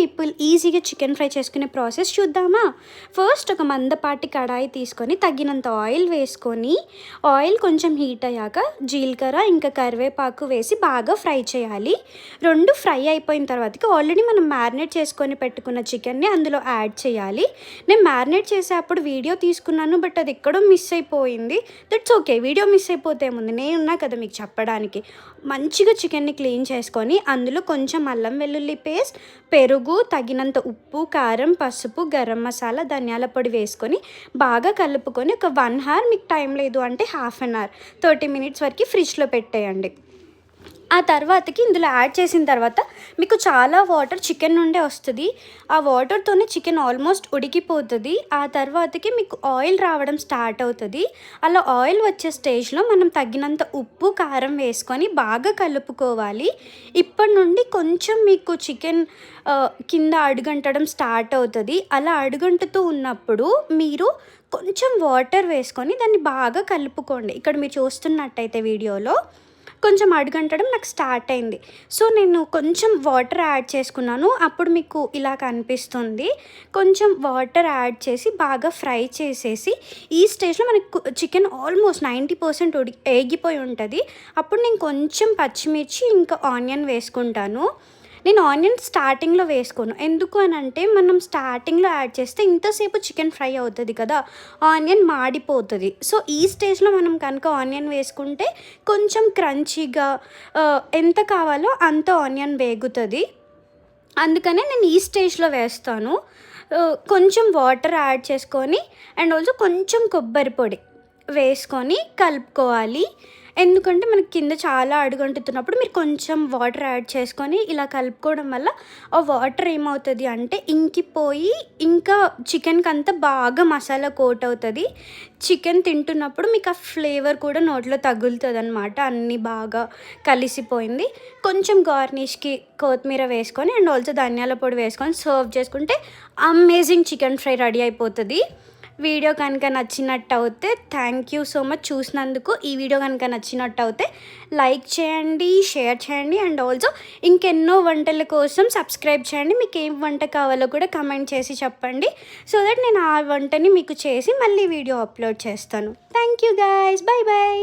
People ఈజీగా chicken fry చేసుకునే process చూద్దామా? ఫస్ట్ ఒక మందపాటి కడాయి తీసుకొని తగినంత ఆయిల్ వేసుకొని, ఆయిల్ కొంచెం హీట్ అయ్యాక జీలకర్ర ఇంకా కరివేపాకు వేసి బాగా ఫ్రై చేయాలి. రెండు ఫ్రై అయిపోయిన తర్వాతకి ఆల్రెడీ మనం మ్యారినేట్ చేసుకొని పెట్టుకున్న చికెన్ని అందులో యాడ్ చేయాలి. నేను మ్యారినేట్ చేసేటప్పుడు వీడియో తీసుకున్నాను, బట్ అది ఎక్కడో మిస్ అయిపోయింది. దట్స్ ఓకే, వీడియో మిస్ అయిపోతే ఏముంది, నేనున్నా కదా మీకు చెప్పడానికి. మంచిగా చికెన్ని క్లీన్ చేసుకొని అందులో కొంచెం అల్లం వెల్లుల్లి పేస్ట్, పెరుగు, తగినంత ఉప్పు, కారం, పసుపు, గరం మసాలా, ధనియాల పొడి వేసుకొని బాగా కలుపుకొని ఒక 1 అవర్, మీకు టైం లేదు అంటే హాఫ్ అన్ అవర్ 30 మినిట్స్ వరకు ఫ్రిడ్జ్లో పెట్టేయండి. ఆ తర్వాతకి ఇందులో యాడ్ చేసిన తర్వాత మీకు చాలా వాటర్ చికెన్ నుండే వస్తుంది. ఆ వాటర్తోనే చికెన్ ఆల్మోస్ట్ ఉడికిపోతుంది. ఆ తర్వాతకి మీకు ఆయిల్ రావడం స్టార్ట్ అవుతుంది. అలా ఆయిల్ వచ్చే స్టేజ్లో మనం తగినంత ఉప్పు, కారం వేసుకొని బాగా కలుపుకోవాలి. ఇప్పటి నుండి కొంచెం మీకు చికెన్ కింద అడుగంటడం స్టార్ట్ అవుతుంది. అలా అడుగంటుతూ ఉన్నప్పుడు మీరు కొంచెం వాటర్ వేసుకొని దాన్ని బాగా కలుపుకోండి. ఇక్కడ మీరు చూస్తున్నట్టయితే వీడియోలో కొంచెం అడుగంటడం నాకు స్టార్ట్ అయింది. సో నేను కొంచెం వాటర్ యాడ్ చేసుకున్నాను. అప్పుడు మీకు ఇలా కనిపిస్తుంది. కొంచెం వాటర్ యాడ్ చేసి బాగా ఫ్రై చేసేసి ఈ స్టేజ్లో మనకు చికెన్ ఆల్మోస్ట్ 90% ఏగిపోయి ఉంటుంది. అప్పుడు నేను కొంచెం పచ్చిమిర్చి ఇంకా ఆనియన్ వేసుకుంటాను. నేను ఆనియన్ స్టార్టింగ్లో వేసుకోను. ఎందుకు అని అంటే మనం స్టార్టింగ్లో యాడ్ చేస్తే ఇంతసేపు చికెన్ ఫ్రై అవుతుంది కదా, ఆనియన్ మాడిపోతుంది. సో ఈ స్టేజ్లో మనం కనుక ఆనియన్ వేసుకుంటే కొంచెం క్రంచీగా ఎంత కావాలో అంత ఆనియన్ వేగుతుంది. అందుకనే నేను ఈ స్టేజ్లో వేస్తాను. కొంచెం వాటర్ యాడ్ చేసుకొని అండ్ ఆల్సో కొంచెం కొబ్బరి పొడి వేసుకొని కలుపుకోవాలి. ఎందుకంటే మనకి కింద చాలా అడుగంటుతున్నప్పుడు మీరు కొంచెం వాటర్ యాడ్ చేసుకొని ఇలా కలుపుకోవడం వల్ల ఆ వాటర్ ఏమవుతుంది అంటే ఇంకిపోయి ఇంకా చికెన్కి అంతా బాగా మసాలా కోట్ అవుతుంది. చికెన్ తింటున్నప్పుడు మీకు ఆ ఫ్లేవర్ కూడా నోట్లో తగులుతుంది అనమాట. అన్నీ బాగా కలిసిపోయింది. కొంచెం గార్నిష్కి కొత్తిమీర వేసుకొని అండ్ ఆల్సో ధనియాల పొడి వేసుకొని సర్వ్ చేసుకుంటే అమేజింగ్ చికెన్ ఫ్రై రెడీ అయిపోతుంది. వీడియో కనుక నచ్చినట్టు అయితే థ్యాంక్ యూ సో మచ్ చూసినందుకు. ఈ వీడియో కనుక నచ్చినట్టు అయితే లైక్ చేయండి, షేర్ చేయండి అండ్ ఆల్సో ఇంకెన్నో వంటల కోసం సబ్స్క్రైబ్ చేయండి. మీకు ఏం వంట కావాలో కూడా కమెంట్ చేసి చెప్పండి. సో దట్ నేను ఆ వంటని మీకు చేసి మళ్ళీ వీడియో అప్లోడ్ చేస్తాను. Thank you guys, by by.